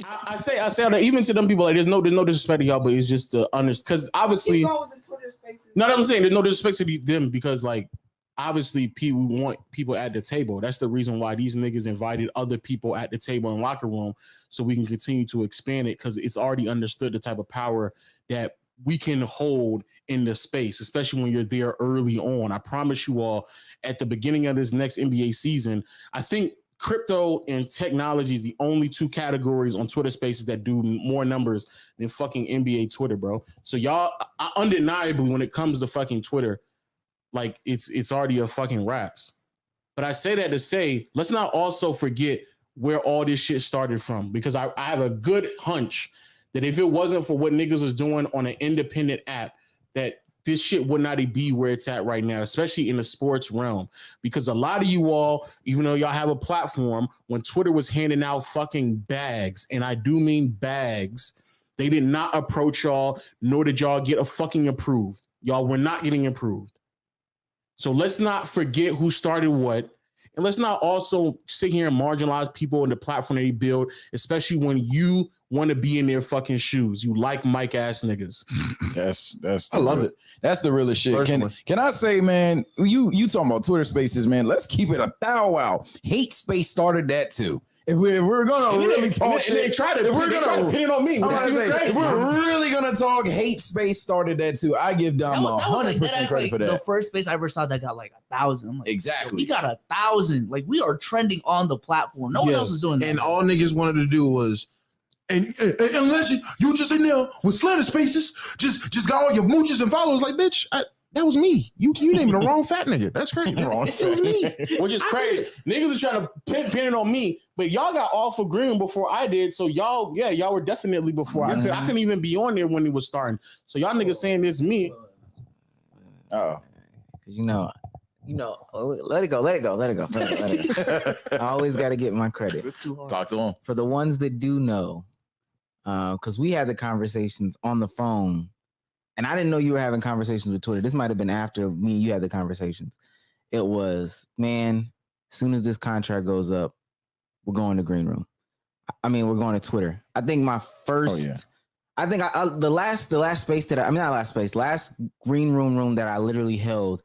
I say that even to them people, like there's no disrespect to y'all, but it's just to understand because obviously. No, I'm saying there's no disrespect to them because like obviously people want people at the table. That's the reason why these niggas invited other people at the table in locker room so we can continue to expand it because it's already understood the type of power that we can hold in the space, especially when you're there early on. I promise you all, at the beginning of this next NBA season, I think crypto and technology is the only two categories on Twitter Spaces that do more numbers than fucking NBA Twitter, bro. So y'all, undeniably, when it comes to fucking Twitter, like it's already a fucking wraps. But I say that to say, let's not also forget where all this shit started from, because I have a good hunch that if it wasn't for what niggas was doing on an independent app, that this shit would not be where it's at right now, especially in the sports realm. Because a lot of you all, even though y'all have a platform, when Twitter was handing out fucking bags, and I do mean bags, they did not approach y'all, nor did y'all get a fucking approved. Y'all were not getting approved. So let's not forget who started what. And let's not also sit here and marginalize people in the platform they build, especially when you want to be in their fucking shoes. You like Mike ass niggas. I love it. That's the realest shit. Can I say, man, you talking about Twitter Spaces, man, let's keep it a thou wow. Hate Space started that too. If we're gonna really talk shit, they try to pin it on me. If we're really gonna talk, Hate Space started that too. I give Dom 100% credit for that. The first space I ever saw that got like 1,000. Like, exactly. We got 1,000. Like we are trending on the platform. No one else is doing that. And all niggas wanted to do was, and unless you just in there with slander spaces, just got all your mooches and followers. Like, bitch, that was me. You named the wrong fat nigga. That's crazy. Wrong fat. It was me. Which is crazy. Niggas are trying to pin it on me, but y'all got off of green before I did. So y'all were definitely before. I couldn't even be on there when it was starting. So y'all niggas saying it's me. Oh, because you know, let it go. I always got to get my credit. Talk to him. For the ones that do know, because we had the conversations on the phone. And I didn't know you were having conversations with Twitter. This might have been after me and you had the conversations. It was, man, as soon as this contract goes up, we're going to green room. I mean, we're going to Twitter. I think my first, I think the last space last green room that I literally held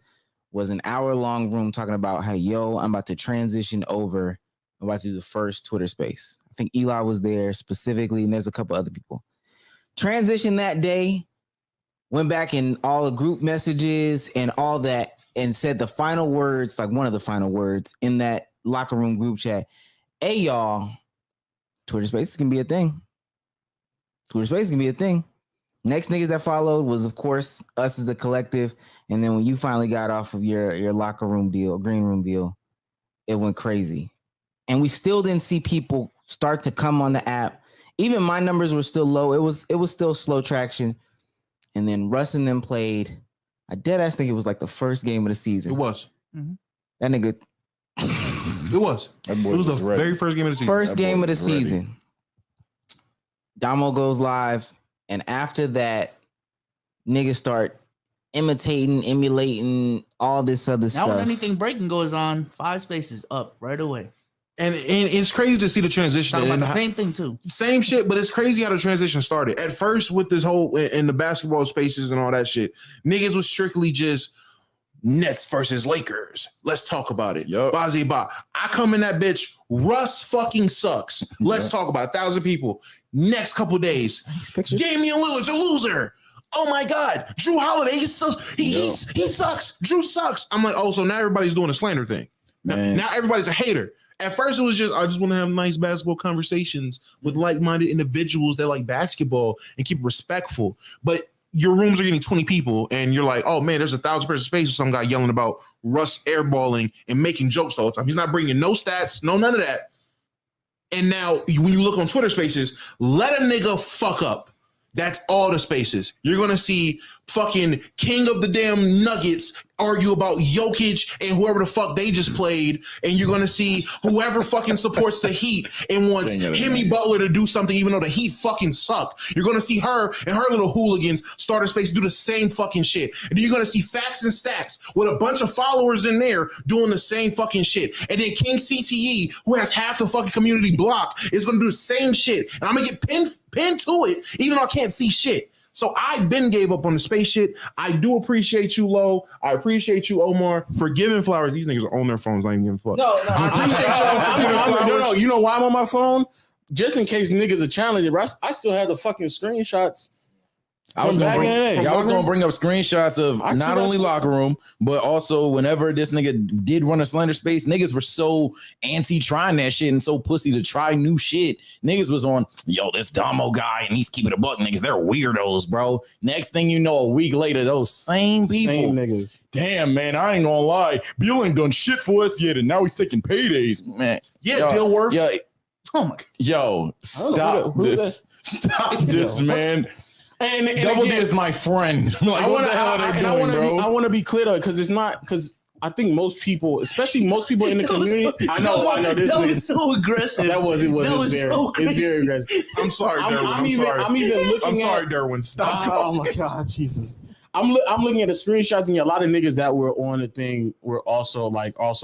was an hour-long room talking about how, I'm about to transition over. I'm about to do the first Twitter space. I think Eli was there specifically, and there's a couple other people. Transition that day. Went back in all the group messages and all that and said the final words, like one of the final words in that locker room group chat. Hey, y'all, Twitter Spaces can be a thing. Twitter Spaces can be a thing. Next niggas that followed was, of course, us as the collective. And then when you finally got off of your locker room deal, green room deal, it went crazy. And we still didn't see people start to come on the app. Even my numbers were still low. It was still slow traction. And then Russ and them played. I dead ass think it was like the first game of the season. It was. Mm-hmm. That nigga. It was. It was the very first game of the season. First game of the season. Damo goes live. And after that, niggas start emulating all this other stuff. Now when anything breaking goes on, 5 spaces up right away. And it's crazy to see the transition. Talking about the same thing too. Same shit, but it's crazy how the transition started. At first, with this whole in the basketball spaces and all that shit, niggas was strictly just Nets versus Lakers. Let's talk about it. Bazi ba. I come in that bitch. Russ fucking sucks. Let's talk about it. 1,000 people. Next couple days, Damian Lillard's a loser. Oh my God, Drew Holiday, he sucks. Drew sucks. I'm like, oh, so now everybody's doing a slander thing. Now everybody's a hater. At first, it was just, I just want to have nice basketball conversations with like-minded individuals that like basketball and keep it respectful. But your rooms are getting 20 people, and you're like, oh man, there's 1,000-person space with some guy yelling about Russ airballing and making jokes all the time. He's not bringing no stats, none of that. And now, when you look on Twitter Spaces, let a nigga fuck up. That's all the spaces. You're going to see fucking king of the damn Nuggets argue about Jokic and whoever the fuck they just played, and you're gonna see whoever fucking supports the Heat and wants Hemi Butler to do something even though the Heat fucking suck. You're gonna see her and her little hooligans starter space do the same fucking shit. And then you're gonna see Facts and Stacks with a bunch of followers in there doing the same fucking shit. And then King CTE, who has half the fucking community blocked, is gonna do the same shit. And I'm gonna get pinned to it, even though I can't see shit. So I been gave up on the space shit. I do appreciate you, Lo. I appreciate you, Omar, for giving flowers. These niggas are on their phones. I ain't giving a fuck. No. No. You know why I'm on my phone? Just in case niggas are challenging. I still have the fucking screenshots. I was gonna bring up screenshots of not only locker room, but also whenever this nigga did run a slender space, niggas were so anti trying that shit and so pussy to try new shit. Niggas was on, yo, this Damo guy and he's keeping a buck. Niggas, they're weirdos, bro. Next thing you know, a week later, those same people, niggas. Damn, man, I ain't gonna lie. Bill ain't done shit for us yet, and now he's taking paydays, man. Yeah, Bill Worth. Yeah, oh my. Yo, stop this. Stop this, man. And Double D is my friend. Like, I want to be clear though, because it's not because I think most people, especially most people in the community, I know this was so aggressive. It was very aggressive. I'm sorry, Derwin. I'm sorry, Derwin. Stop. Oh my God, Jesus. I'm looking at the screenshots, and a lot of niggas that were on the thing were also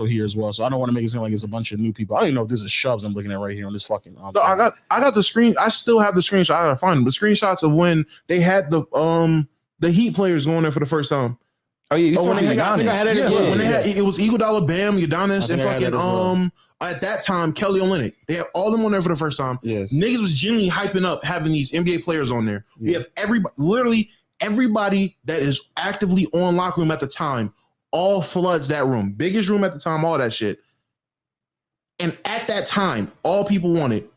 here as well. So I don't want to make it seem like it's a bunch of new people. I don't even know if this is Shubs I'm looking at right here on this fucking. No, I got the screen. I still have the screenshot. I gotta find them. The screenshots of when they had the Heat players going there for the first time. Oh yeah, when they had it was Iguodala, Bam, Udonis, and fucking at that time Kelly Olynyk. They had all them on there for the first time. Yes, niggas was genuinely hyping up having these NBA players on there. We have everybody that is actively on locker room at the time, all floods that room. Biggest room at the time, all that shit. And at that time, all people wanted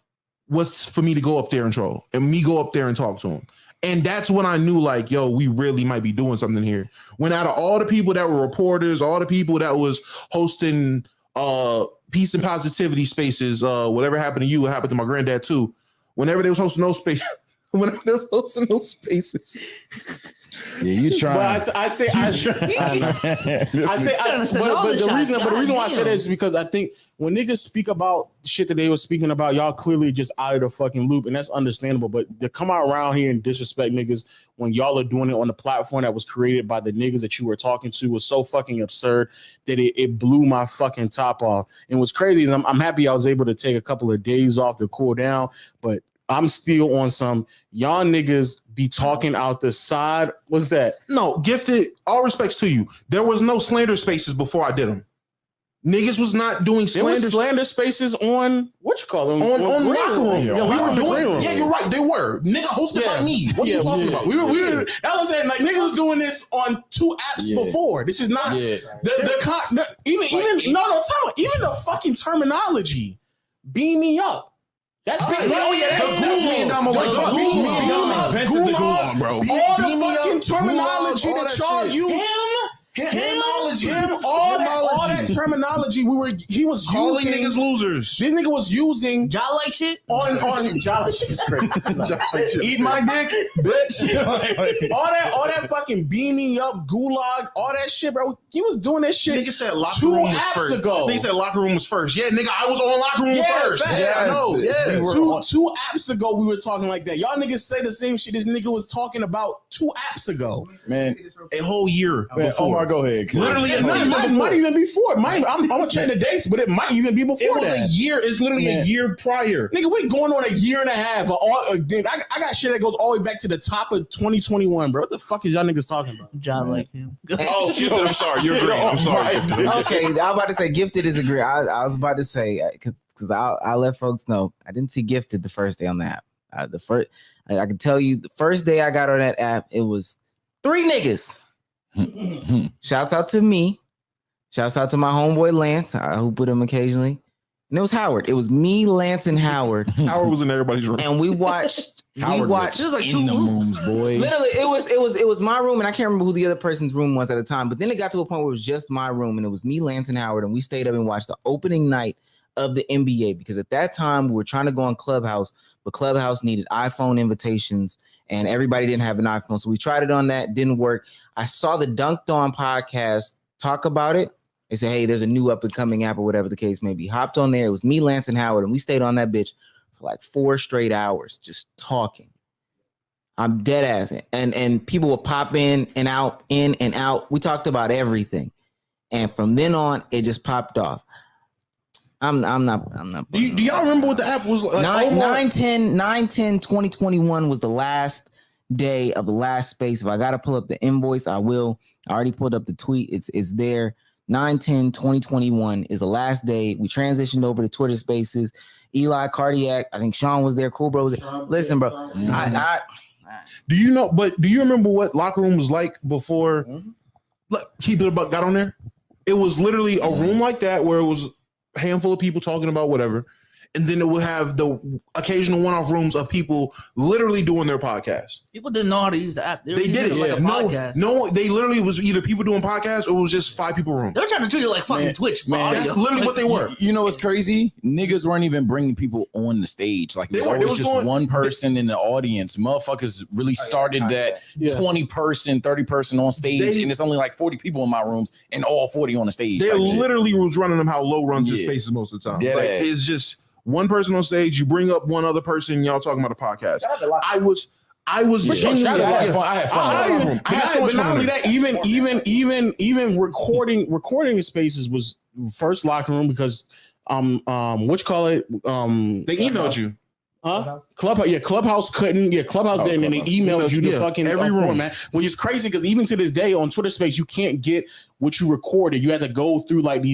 was for me to go up there and troll and me go up there and talk to them. And that's when I knew, like, yo, we really might be doing something here. When out of all the people that were reporters, all the people that was hosting peace and positivity spaces, whatever happened to you, it happened to my granddad too. Whenever they was hosting those spaces, Yeah, you trying. But the reason why I say that is because I think when niggas speak about shit that they were speaking about, y'all clearly just out of the fucking loop, and that's understandable. But to come out around here and disrespect niggas when y'all are doing it on the platform that was created by the niggas that you were talking to was so fucking absurd that it blew my fucking top off. And what's crazy is I'm happy I was able to take a couple of days off to cool down, but I'm still on some y'all niggas be talking out the side. What's that? No, Gifted, all respects to you. There was no slander spaces before I did them. Niggas was not doing slander. There were slander spaces on what you call them on locker room. Yeah, we were doing. Yeah, you're right. They were nigga hosted by me. What are you talking about? We were. That was saying like niggas was doing this on 2 apps before. This is not even the fucking terminology. Beam me up. That's me and Damo like invented the gulag, bro. All the fucking terminology that y'all use. All that terminology he was calling using, niggas losers. This nigga was using y'all like shit on y'all like shit is crazy. Eat my dick, bitch. all that fucking beaming up gulag, all that shit, bro. He was doing that shit. Nigga said locker room was first. Nigga said locker room was first. Yeah, nigga, I was on locker room first. Yeah, no, yeah. Two apps ago we were talking like that. Y'all niggas say the same shit this nigga was talking about 2 apps ago. Man, a whole year before. Go ahead. Literally, it might even be before. I'm gonna check the dates, but it might even be before. It was a year. It's literally a year prior. Nigga, we going on a year and a half. I got shit that goes all the way back to the top of 2021, bro. What the fuck is y'all niggas talking about? John like him. Oh, I'm sorry. You're agreeing. I'm sorry. Okay, I was about to say Gifted is agree. I was about to say because I'll let folks know I didn't see Gifted the first day on the app. I can tell you the first day I got on that app, it was 3 niggas. Shouts out to me. Shouts out to my homeboy Lance. I hoop with him occasionally. And it was Howard. It was me, Lance, and Howard. Howard was in everybody's room. And we watched. Howard was like in the rooms, boy. Literally, it was my room, and I can't remember who the other person's room was at the time. But then it got to a point where it was just my room, and it was me, Lance, and Howard, and we stayed up and watched the opening night of the NBA because at that time we were trying to go on Clubhouse, but Clubhouse needed iPhone invitations and everybody didn't have an iPhone. So we tried it on that, didn't work. I saw the Dunked On podcast talk about it. They said, hey, there's a new up and coming app or whatever the case may be. Hopped on there. It was me, Lance, and Howard, and we stayed on that bitch for like 4 straight hours just talking. I'm dead ass. And people would pop in and out. We talked about everything. And from then on, it just popped off. I'm not. Do y'all remember what the app was like? 9/10/2021 was the last day of the last space. If I gotta pull up the invoice, I will. I already pulled up the tweet. It's there. 9/10/2021 is the last day. We transitioned over to Twitter Spaces. Eli, Cardiac, I think Sean was there. Cool Bro was there. Listen, bro. Do you know? But do you remember what Locker Room was like before? Keep It a Buck got on there. It was literally a room like that where it was a handful of people talking about whatever, and then it would have the occasional one-off rooms of people literally doing their podcast. People didn't know how to use the app. They did it like a podcast. No, they literally was either people doing podcasts or it was just 5 people room. They were trying to treat it like fucking Twitch, man. That's literally what they were. You know what's crazy? Niggas weren't even bringing people on the stage. Like, it was always just one person in the audience. Motherfuckers really started that 20-person, 30-person on stage, and it's only like 40 people in my rooms, and all 40 on the stage. They literally was running them how low runs the spaces most of the time. Like, it's just one person on stage, you bring up one other person, y'all talking about a podcast. I was genuinely, I had fun. But not only that, even recording spaces was first Locker Room because they emailed you. Huh? Clubhouse couldn't. Yeah, Clubhouse didn't, and they emailed you the fucking every format, which is crazy because even to this day on Twitter Space, you can't get what you recorded. You had to go through like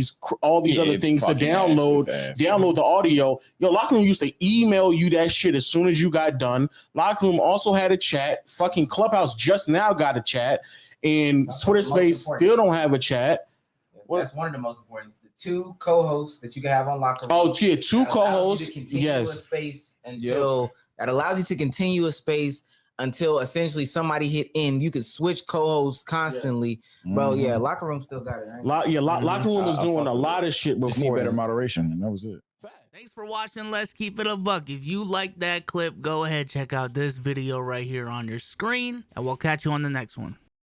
all these other things to download the audio. Yo, Locker Room used to email you that shit as soon as you got done. Locker Room also had a chat. Fucking Clubhouse just now got a chat, and Twitter Space still don't have a chat. That's one of the most important. 2 co-hosts that you can have on Locker Room. Oh, yeah, 2 co-hosts. Yes. A space until that allows you to continue a space until essentially somebody hit end. You could switch co-hosts constantly, bro. Yeah, Locker Room still got it. Right? Locker Room was doing a lot of shit before. Just need better moderation, and that was it. Thanks for watching. Let's keep it a buck. If you like that clip, go ahead, check out this video right here on your screen, and we'll catch you on the next one.